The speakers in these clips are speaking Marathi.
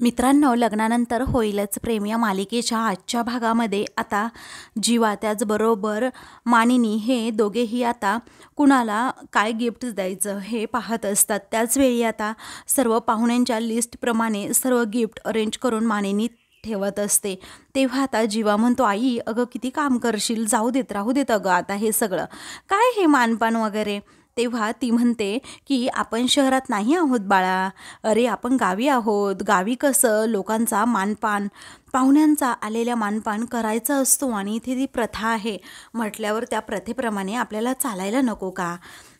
मित्रांनो, लग्नानंतर होईलच प्रेम या मालिकेच्या आजच्या भागामध्ये आता जीवा त्याचबरोबर मानिनी हे दोघेही आता कुणाला काय गिफ्ट द्यायचं हे पाहत असतात। त्याचवेळी आता सर्व पाहुण्यांच्या लिस्टप्रमाणे सर्व गिफ्ट अरेंज करून मानिनी ठेवत असते। तेव्हा आता जीवा म्हणतो, आई अगं किती काम करशील, जाऊ देत राहू देत अगं आता हे सगळं काय हे मानपान वगैरे। तेव्हा ती म्हणते की आपण शहरात नाही आहोत बाळा, अरे आपण गावी आहोत, गावी कसं लोकांचा मानपान पाहुण्यांचा आलेल्या मानपान करायचा असतो आणि इथे ती प्रथा आहे म्हटल्यावर त्या प्रथेप्रमाणे आपल्याला चालायला नको का।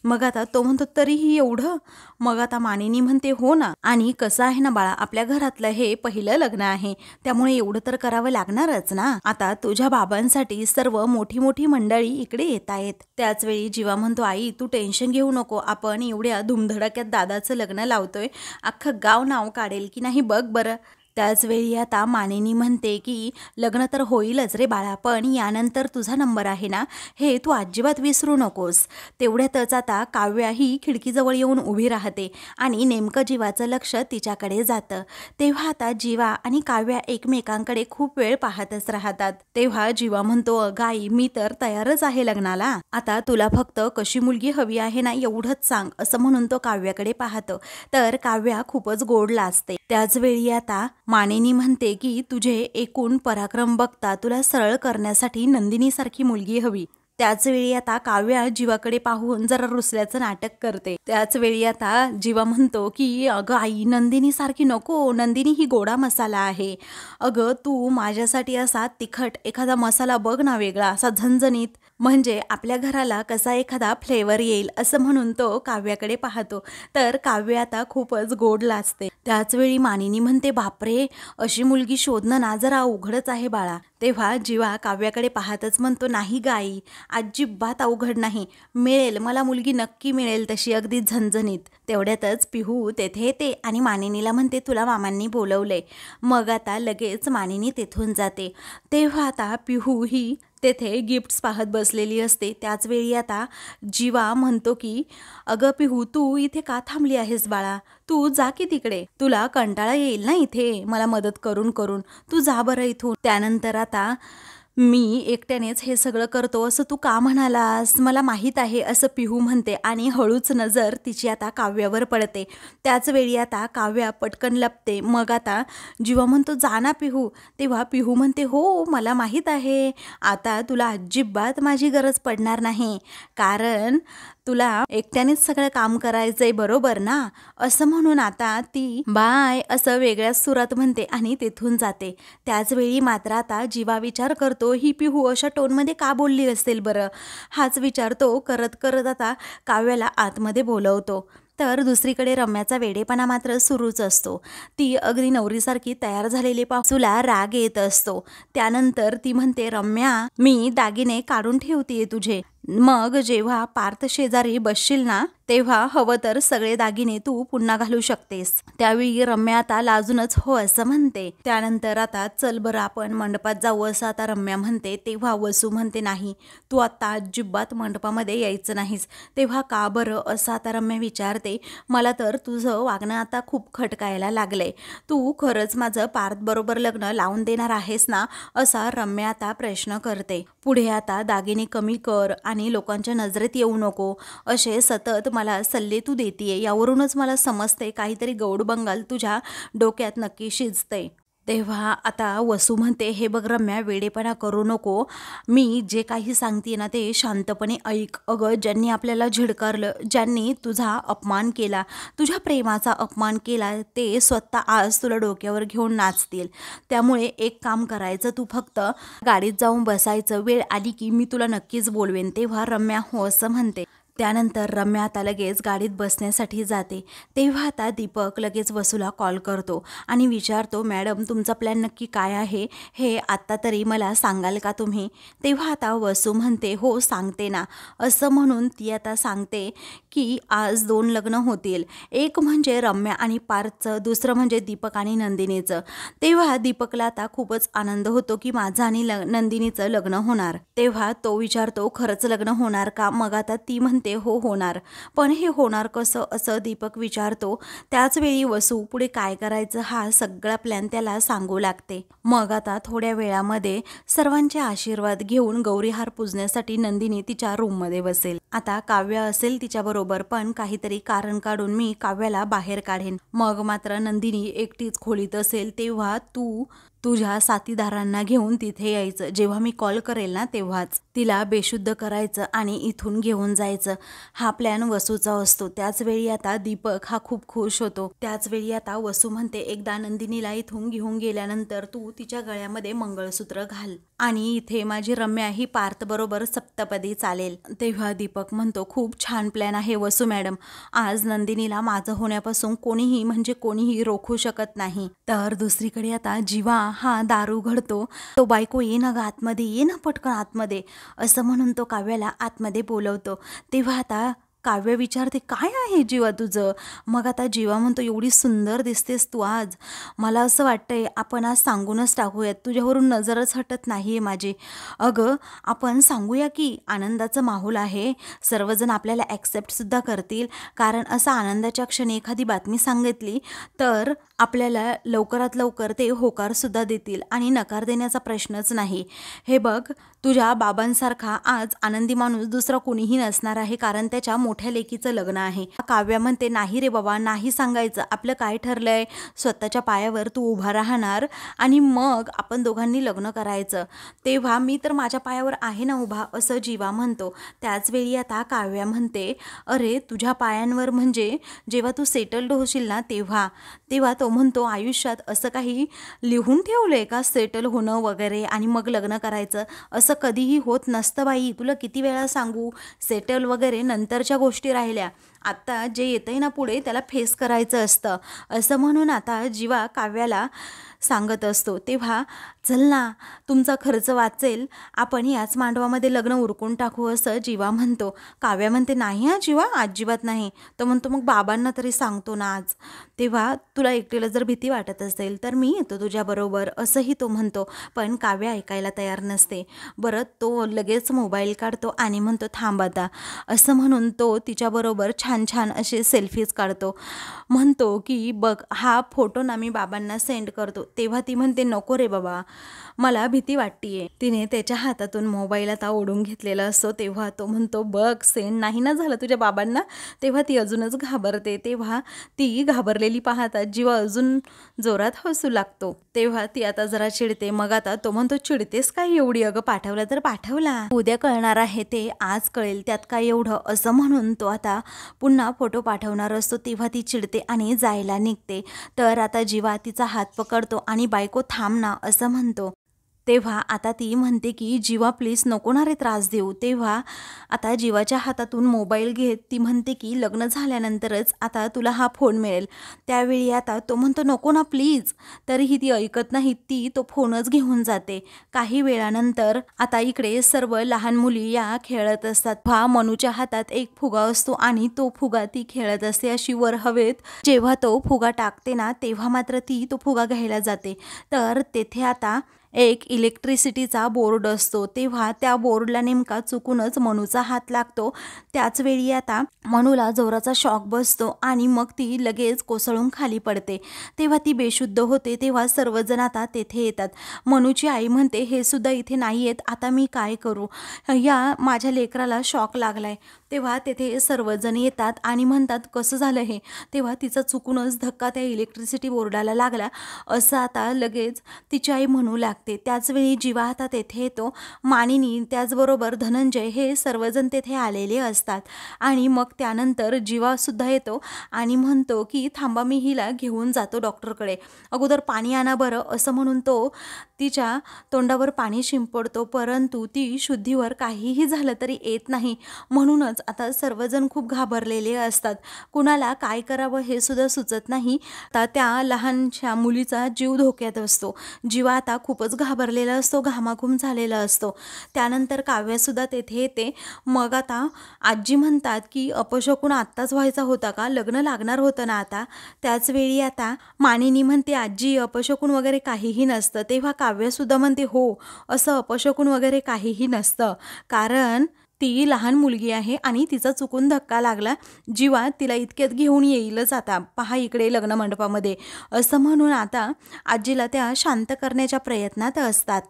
मग आता तो म्हणतो तरीही एवढं। मग आता मानिनी म्हणते हो ना, आणि कसं आहे ना बाळा, आपल्या घरातलं हे पहिलं लग्न आहे त्यामुळे एवढं तर करावं लागणारच ना। आता तुझ्या बाबांसाठी सर्व मोठी मोठी मंडळी इकडे येत आहेत। त्याचवेळी जीवा म्हणतो, आई तू टेन्शन घेऊ नको, आपण एवढ्या धुमधडाक्यात दादाचं लग्न लावतोय, अख्खं गाव नाव काढेल की नाही बघ बरं। त्याचवेळी आता मानिनी म्हणते की लग्न तर होईलच रे बाळा, पण यानंतर तुझा नंबर आहे ना, हे तू अजिबात विसरू नकोस। तेवढ्यातच आता काव्या ही खिडकीजवळ येऊन उभी राहते आणि नेमकं जीवाचं लक्ष तिच्याकडे जातं। तेव्हा आता जीवा आणि काव्या एकमेकांकडे खूप वेळ पाहतच राहतात। तेव्हा जीवा म्हणतो, गाई मी तर तयारच आहे लग्नाला, आता तुला फक्त कशी मुलगी हवी आहे ना एवढंच सांग, असं म्हणून तो काव्याकडे पाहतो तर काव्या खूपच गोड लाजते। त्याचवेळी आता मानिनी म्हणते की तुझे एकूण पराक्रम बघता तुला सरळ करण्यासाठी नंदिनीसारखी मुलगी हवी। त्याचवेळी आता काव्या जीवाकडे पाहून जरा रुसल्याचं नाटक करते। त्याचवेळी आता जीवा म्हणतो की अगं आई नंदिनीसारखी नको, नंदिनी ही गोडा मसाला आहे, अगं तू माझ्यासाठी असा तिखट एखादा मसाला बघ ना, वेगळा असा झणझणीत, म्हणजे आपल्या घराला कसा एखादा फ्लेवर येईल, असं म्हणून तो काव्याकडे पाहतो तर काव्य आता खूपच गोड लाजते। त्याचवेळी मानिनी म्हणते, बापरे अशी मुलगी शोधणं ना जरा अवघडच आहे बाळा। तेव्हा जीवा काव्याकडे पाहतच म्हणतो, नाही गाई अजिबात अवघड नाही, मिळेल मला मुलगी, नक्की मिळेल तशी अगदी झणझणीत। तेवढ्यातच पिहू तेथे येते आणि मानिनीला म्हणते, तुला मामांनी बोलवलंय। मग आता लगेच मानिनी तेथून जाते। तेव्हा आता पिहू ही तेथे गिफ्ट्स पाहत बसलेली असते। त्याचवेळी आता जीवा म्हणतो की अगं पिहू तू इथे का थांबली आहेस बाळा, तू जा की तिकडे, तुला कंटाळा येईल ना इथे मला मदत करून करून, तू जा बरं इथून। त्यानंतर आता मी एकट्यानेच हे सगळं करतो असं तू का म्हणालास, मला माहीत आहे, असं पिहू म्हणते आणि हळूच नजर तिची आता काव्यावर पडते। त्याचवेळी आता काव्या पटकन लपते। मग आता जीवा म्हणतो, जा ना पिहू। तेव्हा पिहू म्हणते, हो मला माहीत आहे, आता तुला अजिबात माझी गरज पडणार नाही, कारण तुला एकट्यानेच सगळं काम करायचंय बरोबर ना, असं म्हणून आता ती बाय असं वेगळ्याच सुरात म्हणते आणि तिथून जाते। त्याचवेळी मात्र आता जीवा विचार करतो, ही पिहू अशा टोनमध्ये का बोलली असेल बरं, हाच विचार तो करत करत आता काव्याला आतमध्ये बोलवतो। तर दुसरीकडे रम्याचा वेडेपणा मात्र सुरूच असतो। ती अगदी नवरीसारखी तयार झालेली पासूला राग येत असतो। त्यानंतर ती म्हणते, रम्या मी दागिने काढून ठेवतीये तुझे, मग जेव्हा पार्थ शेजारी बसशील ना तेव्हा हवं तर सगळे दागिने तू पुन्हा घालू शकतेस। त्यावेळी रम्या आता लाजूनच हो असं म्हणते। त्यानंतर आता चल बरं आपण मंडपात जाऊ असं आता रम्या म्हणते। तेव्हा वसू म्हणते, नाही तू आता अजिबात मंडपामध्ये यायचं नाहीस। तेव्हा का बरं असं आता रम्या विचारते, मला तर तुझं वागणं आता खूप खटकायला लागलंय, तू खरंच माझं पार्थ बरोबर लग्न लावून देणार आहेस ना, असा रम्या आता प्रश्न करते। पुढे आता दागिने कमी कर आणि लोकांच्या नजरेत येऊ नको असे सतत मला सल्ले तू देतीये, यावरूनच मला समजते काहीतरी गौड बंगाल तुझ्या डोक्यात नक्की शिजते। तेव्हा आता वसू म्हणते, हे बघ रम्या वेडेपणा करू नको, मी जे काही सांगते ना ते शांतपणे ऐक। अगं ज्यांनी आपल्याला झिडकारलं, ज्यांनी तुझा अपमान केला, तुझ्या प्रेमाचा अपमान केला, ते स्वतः आज तुला डोक्यावर घेऊन नाचतील। त्यामुळे एक काम करायचं, तू फक्त गाडीत जाऊन बसायचं, वेळ आली की मी तुला नक्कीच बोलवेन। तेव्हा रम्या हो असं म्हणते। त्यानंतर रम्या आता लगेच गाडीत बसण्यासाठी जाते। तेव्हा आता दीपक लगेच वसूला कॉल करतो आणि विचारतो, मॅडम तुमचा प्लॅन नक्की काय आहे, हे आत्ता तरी मला सांगाल का तुम्ही। तेव्हा आता वसू म्हणते, हो सांगते ना, असं म्हणून ती आता सांगते की आज 2 लग्न होतील, एक म्हणजे रम्या आणि पार्थचं, दुसरं म्हणजे दीपक आणि नंदिनीचं। तेव्हा दीपकला आता खूपच आनंद होतो की माझं आणि नंदिनीचं लग्न होणार। तेव्हा तो विचारतो, खरंच लग्न होणार का। मग आता ती म्हणते म्हणते हो होणार, पण हे होणार कसं असं दीपक विचारतो. त्याच वेळी वसू पुढे काय करायचं हा सगळा प्लॅन त्याला सांगू लागते. मग आता थोड्या वेळामध्ये सर्वांचे आशीर्वाद घेऊन गौरीहार पूजण्यासाठी नंदिनी तिच्या रूममध्ये बसेल. आता काव्य असेल तिच्याबरोबर, पण काहीतरी कारण काढून मी काव्याला बाहेर काढेन. मग मात्र नंदिनी एकटीच खोलीत असेल तेव्हा तू तुझ्या साथीदारांना घेऊन तिथे यायचं. जेव्हा मी कॉल करेल ना तेव्हाच तिला बेशुद्ध करायचं आणि इथून घेऊन जायचं. हा प्लॅन वसूचा असतो. त्याच वेळी आता दीपक हा खूप खुश होतो. त्याच वेळी आता वसू म्हणते एकदा नंदिनीला इथून घेऊन गेल्यानंतर तू तिच्या गळ्यामध्ये मंगळसूत्र घाल आणि इथे माझी रम्या ही पार्थ बरोबर सप्तपदी चालेल. तेव्हा दीपक म्हणतो खूप छान प्लॅन आहे वसू मॅडम. आज नंदिनीला माझं होण्यापासून कोणीही रोखू शकत नाही. तर दुसरीकडे आता जीवा हा दार उघडतो. तो बायको ये ना ग आतमध्ये, ये ना पटकन आतमध्ये असं म्हणून तो काव्याला आतमध्ये बोलवतो. तेव्हा आता काव्य विचारते काय आहे जीवा तुझं. मग आता जीवा म्हणतो एवढी सुंदर दिसतेस तू आज. मला असं वाटतंय आपण आज सांगूनच टाकूयात. तुझ्यावरून नजरच हटत नाहीये माझी. अगं आपण सांगूया की आनंदाचं माहोल आहे. सर्वजण आपल्याला ॲक्सेप्टसुद्धा करतील. कारण असं आनंदाच्या क्षणी एखादी बातमी सांगितली तर आपल्याला लवकरात लवकर ते होकारसुद्धा देतील आणि नकार देण्याचा प्रश्नच नाही. हे बघ तुझ्या बाबांसारखा आज आनंदी माणूस दुसरा कोणीही नसणार आहे, कारण त्याच्या मोठ्या लेकीचं लग्न आहे. काव्या म्हणते नाही रे बाबा, नाही सांगायचं. आपलं काय ठरलंय, स्वतःच्या पायावर तू उभा राहणार आणि मग आपण दोघांनी लग्न करायचं. तेव्हा मी तर माझ्या पायावर आहे ना उभा असं जीवा म्हणतो. त्याचवेळी आता काव्या म्हणते अरे तुझ्या पायांवर म्हणजे जेव्हा तू सेटल्ड होशील ना तेव्हा तो म्हणतो आयुष्यात असं काही लिहून ठेवलंय का सेटल होणं वगैरे आणि मग लग्न करायचं. असं कधीही होत नसतं बाई. तुला किती वेळा सांगू, सेटल वगैरे नंतरच्या गोष्टी राहिल्या. आत्ता जे येतंय ना पुढे त्याला फेस करायचं असतं असं म्हणून आता जीवा काव्याला सांगत असतो. तेव्हा चल ना तुमचा खर्च वाचेल, आपण याच मांडवामध्ये लग्न उरकून टाकू असं जीवा म्हणतो. काव्या म्हणते नाही हा जीवा अजिबात नाही. तर म्हणतो मग बाबांना तरी सांगतो ना आज. तेव्हा तुला एकटीला जर भीती वाटत असेल तर मी येतो तुझ्याबरोबर असंही तो म्हणतो. पण काव्या ऐकायला तयार नसते. बरं तो लगेच मोबाईल काढतो आणि म्हणतो थांब आता असं म्हणून तो तिच्याबरोबर छान छान असे सेल्फीज काढतो. म्हणतो की बघ हा फोटो ना मी बाबांना सेंड करतो. तेव्हा ती म्हणते नको रे बाबा मला भीती वाटतीये. तिने त्याच्या हातातून मोबाईल आता ओढून घेतलेला असतो. तेव्हा तो म्हणतो बघ सेंड नाही ना झालं तुझ्या बाबांना. तेव्हा ती अजूनच घाबरते. तेव्हा ती घाबरलेली पाहतात जीवा अजून जोरात हसू लागतो. तेव्हा ती आता जरा चिडते. मग आता तो म्हणतो चिडतेस काय एवढी, अगं पाठवला तर पाठवला, उद्या कळणार आहे ते, आज कळेल त्यात काय एवढं असं म्हणून तो आता पुन्हा फोटो पाठवणार असतो. तेव्हा ती चिडते आणि जायला निघते. तर आता जीवा तिचा हात पकडतो आणि बायको थांब ना असं म्हणतो. तेव्हा आता ती म्हणते की जीवा प्लीज नको ना रे त्रास देऊ. तेव्हा आता जीवाच्या हातातून मोबाईल घेत ती म्हणते की लग्न झाल्यानंतरच आता तुला हा फोन मिळेल. त्यावेळी आता तो म्हणतो नको ना प्लीज. तरीही ती ऐकत नाही. ती तो फोनच घेऊन जाते. काही वेळानंतर आता इकडे सर्व लहान मुली या खेळत असतात. हा मनूच्या हातात एक फुगा असतो आणि तो फुगा ती खेळत असते अशी वर हवेत. जेव्हा तो फुगा टाकते ना तेव्हा मात्र ती तो फुगा घ्यायला जाते. तर तेथे आता एक इलेक्ट्रिसिटीचा बोर्ड असतो. तेव्हा त्या बोर्डला नेमका चुकूनच मनूचा हात लागतो. त्याच वेळी आता मनूला जोराचा शॉक बसतो आणि मग ती लगेच कोसळून खाली पडते. तेव्हा ती बेशुद्ध होते. तेव्हा सर्वजण आता तेथे येतात. मनूची आई म्हणते हे सुद्धा इथे नाही आहेत, आता मी काय करू, या माझ्या लेकराला शॉक लागलाय. तेव्हा तेथे सर्वजण येतात आणि म्हणतात कसं झालं हे. तेव्हा तिचा चुकूनच धक्का त्या इलेक्ट्रिसिटी बोर्डाला लागला असं आता लगेच तिची आई म्हणू लागते. त्याचवेळी जीवा आता तेथे येतो. मानिनी त्याचबरोबर धनंजय हे सर्वजण तेथे आलेले असतात आणि मग त्यानंतर जीवासुद्धा येतो आणि म्हणतो की थांबा मी हिला घेऊन जातो डॉक्टरकडे, अगोदर पाणी आणा बरं असं म्हणून तो तिच्या तोंडावर पाणी शिंपडतो. परंतु ती शुद्धीवर काहीही झालं तरी येत नाही. म्हणूनच आता सर्वजण खूप घाबरलेले असतात. कुणाला काय करावं हे सुद्धा सुचत नाही. आता त्या लहानशा मुलीचा जीव धोक्यात असतो. जीवा आता खूपच घाबरलेला असतो, घामाघूम झालेला असतो. त्यानंतर काव्यासुद्धा तेथे येते. मग आता आजी म्हणतात की अपशकुन आत्ताच व्हायचा होता का, लग्न लागणार होतं ना आता. त्याचवेळी आता मानिनी म्हणते आजी अपशकुन वगैरे काहीही नसतं. तेव्हा काव्यसुद्धा म्हणते हो असं अपशकुन वगैरे काहीही नसतं, कारण ती लहान मुलगी आहे आणि तिचा चुकून धक्का लागला. जीवा तिला इतक्यात घेऊन येईलच आता, पहा इकडे लग्न मंडपामध्ये, असं म्हणून आता आजीला त्या शांत करण्याच्या प्रयत्नात असतात.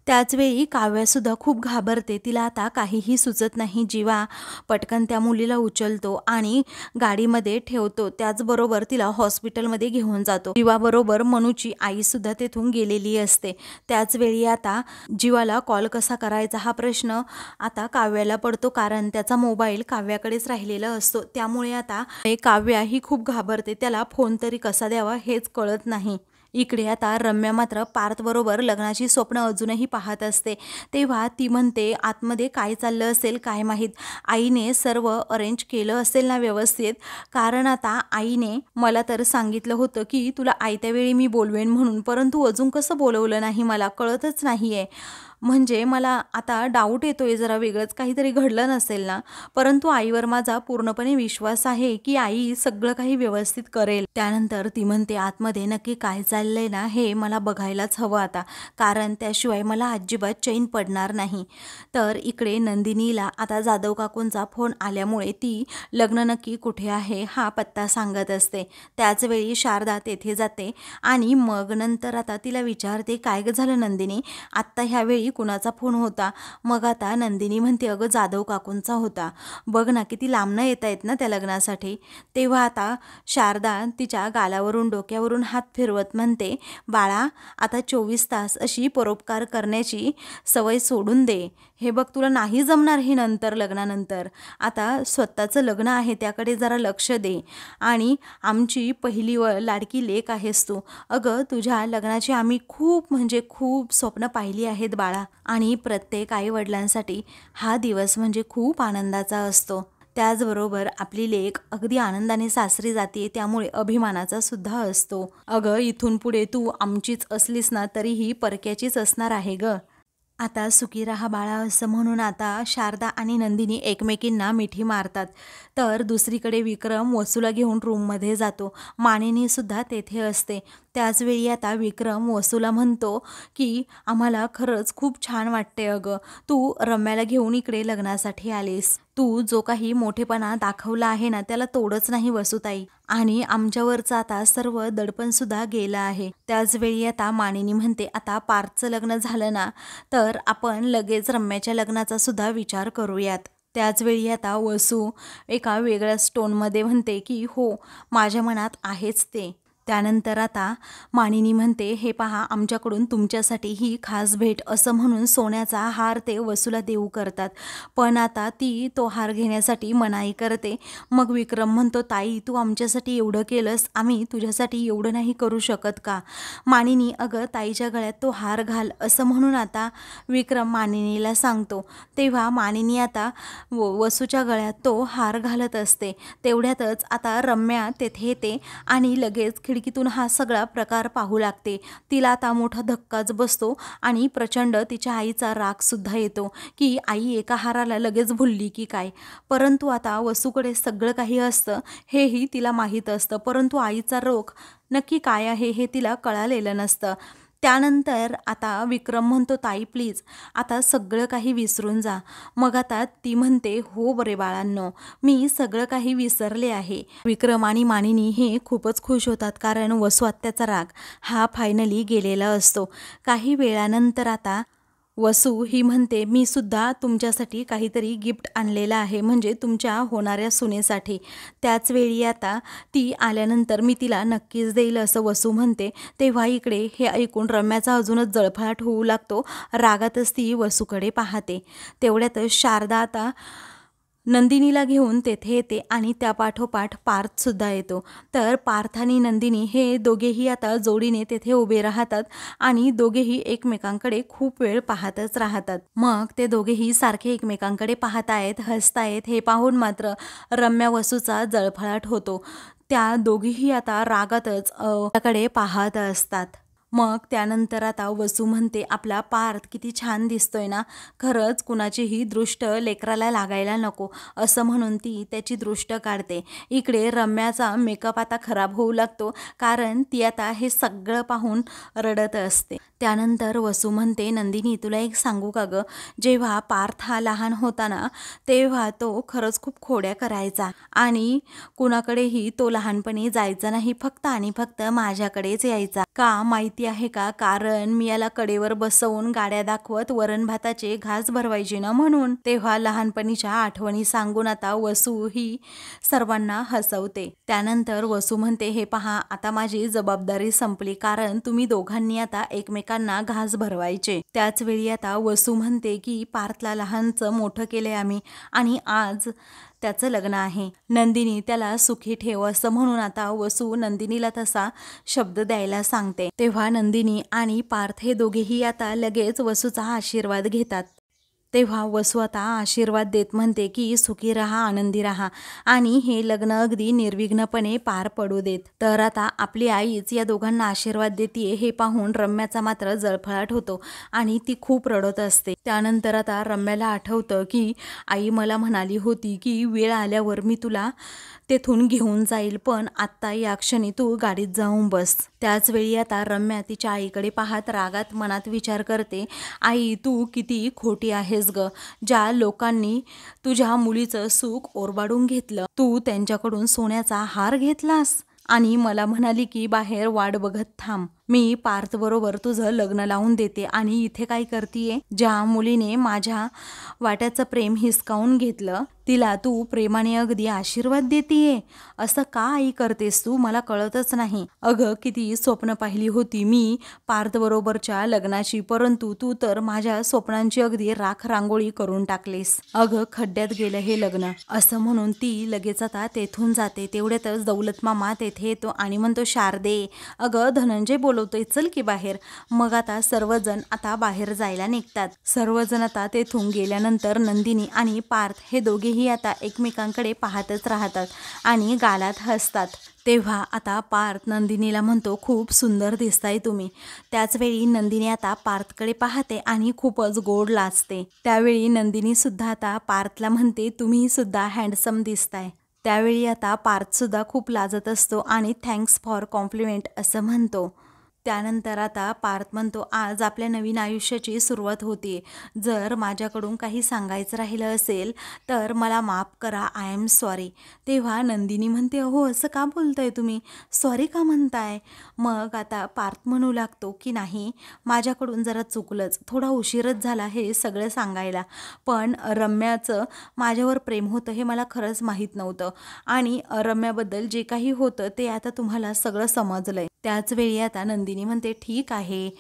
त्याचवेळी काव्यासुद्धा खूप घाबरते. तिला आता काहीही सुचत नाही. जीवा पटकन त्या मुलीला उचलतो आणि गाडीमध्ये ठेवतो. त्याचबरोबर तिला हॉस्पिटलमध्ये घेऊन जातो. जीवाबरोबर मनूची आईसुद्धा तेथून गेलेली असते. त्याचवेळी आता जीवाला कॉल कसा करायचा हा प्रश्न आता काव्याला पडतो, कारण त्याचा मोबाईल काव्याकडेच राहिलेला असतो. त्यामुळे आता काव्या ही खूप घाबरते. त्याला फोन तरी कसा द्यावा हेच कळत नाही. इकडे आता रम्या मात्र पार्थबरोबर लग्नाची स्वप्न अजूनही पाहत असते. तेव्हा ती म्हणते, आतमध्ये काय चाललं असेल काय माहीत, आईने सर्व अरेंज केलं असेल ना व्यवस्थित, कारण आता आईने मला तर सांगितलं होतं की तुला आयत्या वेळी मी बोलवेन म्हणून, परंतु अजून कसं बोलवलं नाही मला कळतच नाही आहे. म्हणजे मला आता डाऊट येतोय, जरा वेगळंच काहीतरी घडलं नसेल ना, परंतु आईवर माझा पूर्णपणे विश्वास आहे की आई सगळं काही व्यवस्थित करेल. त्यानंतर ती म्हणते, आतमध्ये नक्की काय चाललंय ना हे मला बघायलाच हवं आता, कारण त्याशिवाय मला अजिबात चैन पडणार नाही. तर इकडे नंदिनीला आता जाधव काकूंचा फोन आल्यामुळे ती लग्न नक्की कुठे आहे हा पत्ता सांगत असते. त्याचवेळी शारदा तेथे जाते आणि मग नंतर आता तिला विचारते, काय झालं नंदिनी, आत्ता ह्यावेळी कुणाचा फोन होता? मग आता नंदिनी म्हणते, अगं जाधव काकूंचा होता. बघ ना किती लांबनं येत आहेत ना त्या लग्नासाठी. तेव्हा आता शारदा तिच्या गालावरून डोक्यावरून हात फिरवत म्हणते, बाळा आता 24 तास अशी परोपकार करण्याची सवय सोडून दे. हे बघ तुला नाही जमणार हे नंतर, लग्नानंतर. आता स्वतःचं लग्न आहे त्याकडे जरा लक्ष दे. आणि आमची पहिली लाडकी लेक आहेस तू. अगं तुझ्या लग्नाची आम्ही खूप म्हणजे खूप स्वप्न पाहिली आहेत बाळा. आणि प्रत्येक आईवडिलांसाठी हा दिवस म्हणजे खूप आनंदाचा असतो. त्याचबरोबर आपली लेक अगदी आनंदाने सासरी जाते, त्यामुळे अभिमानाचा सुद्धा असतो. अगं इथून पुढे तू आमचीच असलीस ना तरीही परक्याचीच असणार आहे ग. आता सुखी राहा बाळा, असं म्हणून आता शारदा आणि नंदिनी एकमेकींना मिठी मारतात. तर दुसरीकडे विक्रम वसूला घेऊन रूममध्ये जातो. मानिनी सुद्धा तेथे असते. त्याचवेळी आता विक्रम वसूला म्हणतो की आम्हाला खरंच खूप छान वाटते अगं, तू रम्याला घेऊन इकडे लग्नासाठी आलीस. तू जो काही मोठेपणा दाखवला आहे ना त्याला तोडच नाही वसूताई, आणि आमच्यावरचं आता सर्व दडपण सुद्धा गेलं आहे. त्याचवेळी आता मानिनी म्हणते, आता पार्थचं लग्न झालं ना तर आपण लगेच रम्याच्या लग्नाचा सुद्धा विचार करूयात. त्याचवेळी आता वसू एका वेगळ्या स्टोनमध्ये म्हणते की हो, माझ्या मनात आहेच ते. त्यानंतर आता मानिनी म्हणते, हे पहा आमच्याकडून तुमच्यासाठी ही खास भेट, असं म्हणून सोन्याचा हार ते वसूला देऊ करतात. पण आता ती तो हार घेण्यासाठी मनाई करते. मग विक्रम म्हणतो, ताई तू आमच्यासाठी एवढं केलंस, आम्ही तुझ्यासाठी एवढं नाही करू शकत का? मानिनी, अगं ताईच्या गळ्यात तो हार घाल, असं म्हणून आता विक्रम मानिनीला सांगतो. तेव्हा मानिनी आता वसूच्या गळ्यात तो हार घालत असते. तेवढ्यातच आता रम्या तेथे येते आणि लगेच खिडकीतून हा सगळा प्रकार पाहू लागते. तिला आता मोठा धक्काच बसतो आणि प्रचंड तिच्या आईचा राग सुद्धा येतो की आई एका हाराला लगेच भुलली की काय. परंतु आता वसूकडे सगळं काही असतं हेही तिला माहीत असतं, परंतु आईचा रोख नक्की काय आहे हे तिला कळालेलं नसतं. त्यानंतर आता विक्रम म्हणतो, ताई प्लीज आता सगळं काही विसरून जा. मग आता ती म्हणते, हो बरे बाळांनो, मी सगळं काही विसरले आहे. विक्रम आणि मानिनी हे खूपच खुश होतात, कारण वसू आत्याचा राग हा फायनली गेलेला असतो. काही वेळानंतर आता वसू ही म्हणते, मी सुद्धा तुमच्यासाठी काहीतरी गिफ्ट आणलेलं आहे, म्हणजे तुमच्या होणाऱ्या सुनेसाठी. त्याचवेळी आता ती आल्यानंतर मी तिला नक्कीच देईल असं वसू म्हणते. तेव्हा इकडे हे ऐकून रम्याचा अजूनच जळफळाट होऊ लागतो. रागातच ती वसूकडे पाहते. तेवढ्यातच शारदा आता नंदिनीला घेऊन तेथे येते आणि त्या पाठोपाठ पार्थसुद्धा येतो. तर पार्थ आणि नंदिनी हे दोघेही आता जोडीने तेथे उभे राहतात आणि दोघेही एकमेकांकडे खूप वेळ पाहतच राहतात. मग ते दोघेही सारखे एकमेकांकडे पाहतायत, हसतायत हे पाहून मात्र रम्या वसूचा जळफळाट होतो. त्या दोघीही आता रागातच कडे पाहत असतात. मग त्यानंतर आता वसू म्हणते, आपला पार्थ किती छान दिसतोय ना, खरंच कुणाचीही दृष्ट लेकराला लागायला नको, असं म्हणून ती त्याची दृष्ट काढते. इकडे रम्याचा मेकअप आता खराब होऊ लागतो, कारण ती आता हे सगळं पाहून रडत असते. त्यानंतर वसू म्हणते, नंदिनी तुला एक सांगू का गं, जेव्हा पार्थ हा लहान होता ना, तेव्हा तो खरंच खूप खोड्या करायचा आणि कुणाकडेही तो लहानपणी जायचा नाही, फक्त आणि फक्त माझ्याकडेच यायचा. का माहिती आहे का, कारण मी याला कडेवर बसवून गाड्या दाखवत वरण भाताचे घास भरवायचे ना, म्हणून. तेव्हा लहानपणीच्या आठवणी सांगून आता वसू ही सर्वांना हसवते. त्यानंतर वसू म्हणते, हे पहा आता माझी जबाबदारी संपली, कारण तुम्ही दोघांनी आता एकमेकांना घास भरवायचे. त्याच वेळी आता वसू म्हणते की पार्थला लहानचं मोठं केलंय आम्ही आणि आज त्याचं लग्न आहे, नंदिनी त्याला सुखी ठेव, असं म्हणून आता वसू नंदिनीला तसा शब्द द्यायला सांगते. तेव्हा नंदिनी आणि पार्थ हे दोघेही आता लगेच वसूचा आशीर्वाद घेतात. तेव्हा वसू आता आशीर्वाद देत म्हणते की सुखी राहा, आनंदी राहा आणि हे लग्न अगदी निर्विघ्नपणे पार पडू देत. तर आता आपली आईच या दोघांना आशीर्वाद देतीये हे पाहून रम्याचा मात्र जळफळाट होतो आणि ती खूप रडत असते. त्यानंतर आता रम्याला आठवतं की आई मला म्हणाली होती की वेळ आल्यावर मी तुला तेथून घेऊन जाईल, पण आत्ता या क्षणी तू गाडीत जाऊन बस. त्याच वेळी आता रम्या तिच्या आईकडे पाहत रागात मनात विचार करते, आई तू किती खोटी आहेस ग, ज्या लोकांनी तुझ्या मुलीचं सुख ओरबाडून घेतलं, तू त्यांच्याकडून सोन्याचा हार घेतलास आणि मला म्हणाली की बाहेर वाट बघत थांब, मी पार्थ बरोबर तुझं लग्न लावून देते आणि इथे काय करतीये, ज्या मुलीने माझ्या वाट्याचं प्रेम हिसकावून घेतलं तिला तू प्रेमाने अगदी आशीर्वाद देतीये, असं का आई करतेस तू, मला कळतच नाही. अगं किती स्वप्न पाहिली होती मी पार्थ बरोबरच्या लग्नाची, परंतु तू तर माझ्या स्वप्नांची अगदी राख रांगोळी करून टाकलीस. अगं खड्ड्यात गेलं हे लग्न, असं म्हणून ती लगेच आता तेथून जाते. तेवढ्यातच दौलत मामा तेथे येतो आणि म्हणतो, शारदे अगं धनंजय बोलवतोय, चल की बाहेर. मग आता सर्वजण आता बाहेर जायला निघतात. सर्वजण आता तेथून गेल्यानंतर नंदिनी आणि पार्थ हे दोघेही आता एकमेकांकडे पाहतच राहतात आणि गालात हसतात. तेव्हा आता पार्थ नंदिनीला म्हणतो, खूप सुंदर दिसताय तुम्ही. त्याचवेळी नंदिनी आता पार्थकडे पाहते आणि खूपच गोड लाजते. त्यावेळी नंदिनी सुद्धा आता पार्थला म्हणते, तुम्ही सुद्धा हँडसम दिसताय. त्यावेळी आता पार्थ सुद्धा खूप लाजत असतो आणि थँक्स फॉर कॉम्प्लिमेंट असं म्हणतो. त्यानंतर आता पार्थ म्हणतो, आज आपल्या नवीन आयुष्याची सुरुवात होती, जर माझ्याकडून काही सांगायचं राहिलं असेल तर मला माफ करा, आय एम सॉरी. तेव्हा नंदिनी म्हणते, अहो असं का बोलताय तुम्ही, सॉरी का म्हणताय. मग आता पार्थ म्हणू लागतो की नाही माझ्याकडून जरा चुकलंच, थोडा उशीरच झाला हे सगळं सांगायला, पण रम्याचं माझ्यावर प्रेम होतं हे मला खरंच माहीत नव्हतं आणि रम्याबद्दल जे काही होतं ते आता तुम्हाला सगळं समजलंय. त्याच वेळी आता नंदिनी म्हणते, ठीक आहे,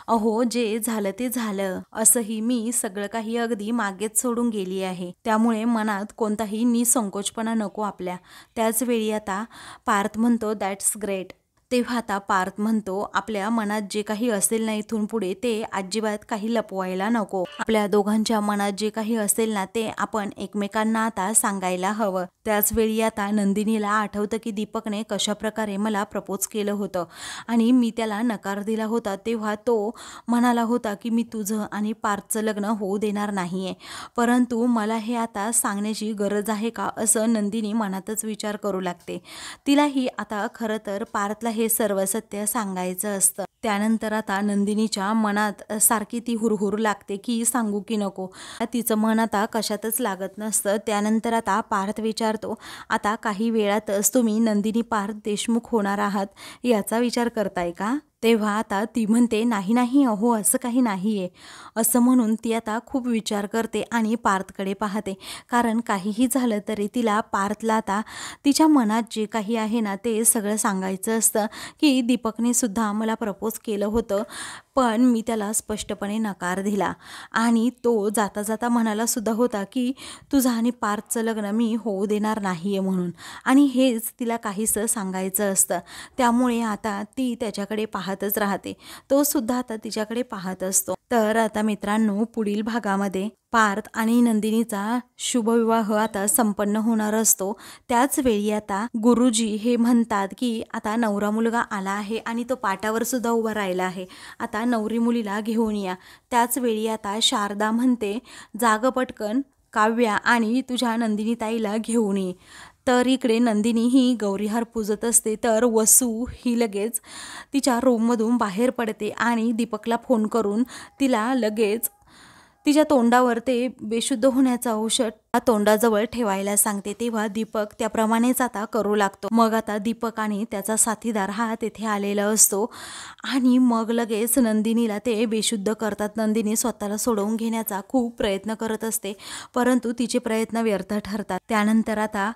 अहो जे झालं ते झालं, असंही मी सगळं काही अगदी मागेच सोडून गेली आहे, त्यामुळे मनात कोणताही निसंकोचपणा नको आपल्या. त्याच वेळी आता पार्थ म्हणतो, दॅट्स ग्रेट. तेव्हा आता पार्थ म्हणतो, आपल्या मनात जे काही असेल ना इथून पुढे ते अजिबात काही लपवायला नको, आपल्या दोघांच्या मनात जे काही असेल ना ते आपण एकमेकांना आता सांगायला हवं. त्याच वेळी आता नंदिनीला आठवतं की दीपकने कशा प्रकारे मला प्रपोज केलं होतं आणि मी त्याला नकार दिला होता, तेव्हा तो म्हणाला होता की मी तुझं आणि पार्थचं लग्न होऊ देणार नाहीये, परंतु मला हे आता सांगण्याची गरज आहे का, असं नंदिनी मनातच विचार करू लागते. तिलाही आता खरं तर पार्थला हे सर्व सत्य सांगायचं असतं. त्यानंतर आता नंदिनीच्या मनात सारखी ती हुरहुर लागते की सांगू की नको, तिचं मन आता कशातच लागत नसतं. त्यानंतर आता पार्थ विचारतो, आता काही वेळातच तुम्ही नंदिनी पार्थ देशमुख होणार आहात याचा विचार करताय का. तेव्हा आता ती म्हणते, नाही नाही अहो असं काही नाही आहे, असं म्हणून ती आता खूप विचार करते आणि पार्थकडे पाहते, कारण काहीही झालं तरी तिला पार्थला आता तिच्या मनात जे काही आहे ना ते सगळं सांगायचं असतं की दीपकने सुद्धा मला प्रपोज केलं होतं, पण मी त्याला स्पष्टपणे नकार दिला आणि तो जाता जाता म्हणाला सुद्धा होता की तुझं आणि पार्थचं लग्न मी होऊ देणार नाही आहे म्हणून, आणि हेच तिला काहीसं सांगायचं असतं. त्यामुळे आता ती त्याच्याकडे पाहतच राहते, तो सुद्धा आता तिच्याकडे पाहत असतो. तर आता मित्रांनो, पुढील भागामध्ये पार्थ आणि नंदिनीचा शुभविवाह आता संपन्न होणार असतो। त्याच वेळी आता गुरुजी हे म्हणतात की आता नवरा मुलगा आला आहे आणि तो पाटावर सुद्धा उभा राहिला आहे, आता नवरी मुलीला घेऊन या। त्याच वेळी आता शारदा म्हणते, जाग पटकन काव्या आणि तुझ्या नंदिनी ताईला घेऊन ये। तर इकडे नंदिनी ही गौरीहार पूजत असते, तर वसू ही लगेच तिच्या रूममधून बाहेर पडते आणि दीपकला फोन करून तिला लगेच तिच्या तोंडावर ते बेशुद्ध होण्याचं औषध तोंडाजवळ ठेवायला सांगते। तेव्हा दीपक त्याप्रमाणेच आता करू लागतो। मग आता दीपक आणि त्याचा साथीदार हा तेथे आलेला असतो आणि मग लगेच नंदिनीला ते बेशुद्ध करतात। नंदिनी स्वतःला सोडवून घेण्याचा खूप प्रयत्न करत असते, परंतु तिचे प्रयत्न व्यर्थ ठरतात। त्यानंतर आता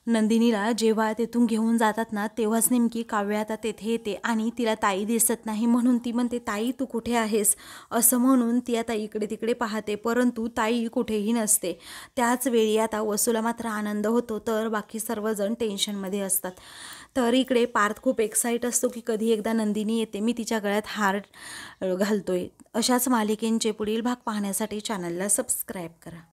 नंदिनीला जेव्हा तेथून घेऊन जातात ना, तेव्हाच नेमकी काव्या आता तेथे येते आणि तिला ताई दिसत नाही, म्हणून ती म्हणते, ताई तू कुठे आहेस, असं म्हणून ती आता इकडे तिकडे पाहते, परंतु ताई कुठेही नसते। त्याच वेळी आता वसूला मात्र आनंद होतो, तर बाकी सर्वजण टेन्शनमध्ये असतात। तर इकडे पार्थ खूप एक्साइट असतो की कधी एकदा नंदिनी येते, मी तिच्या गळ्यात हार घालतोय। अशाच मालिकेंचे पुढील भाग पाहण्यासाठी चॅनलला सबस्क्राईब करा।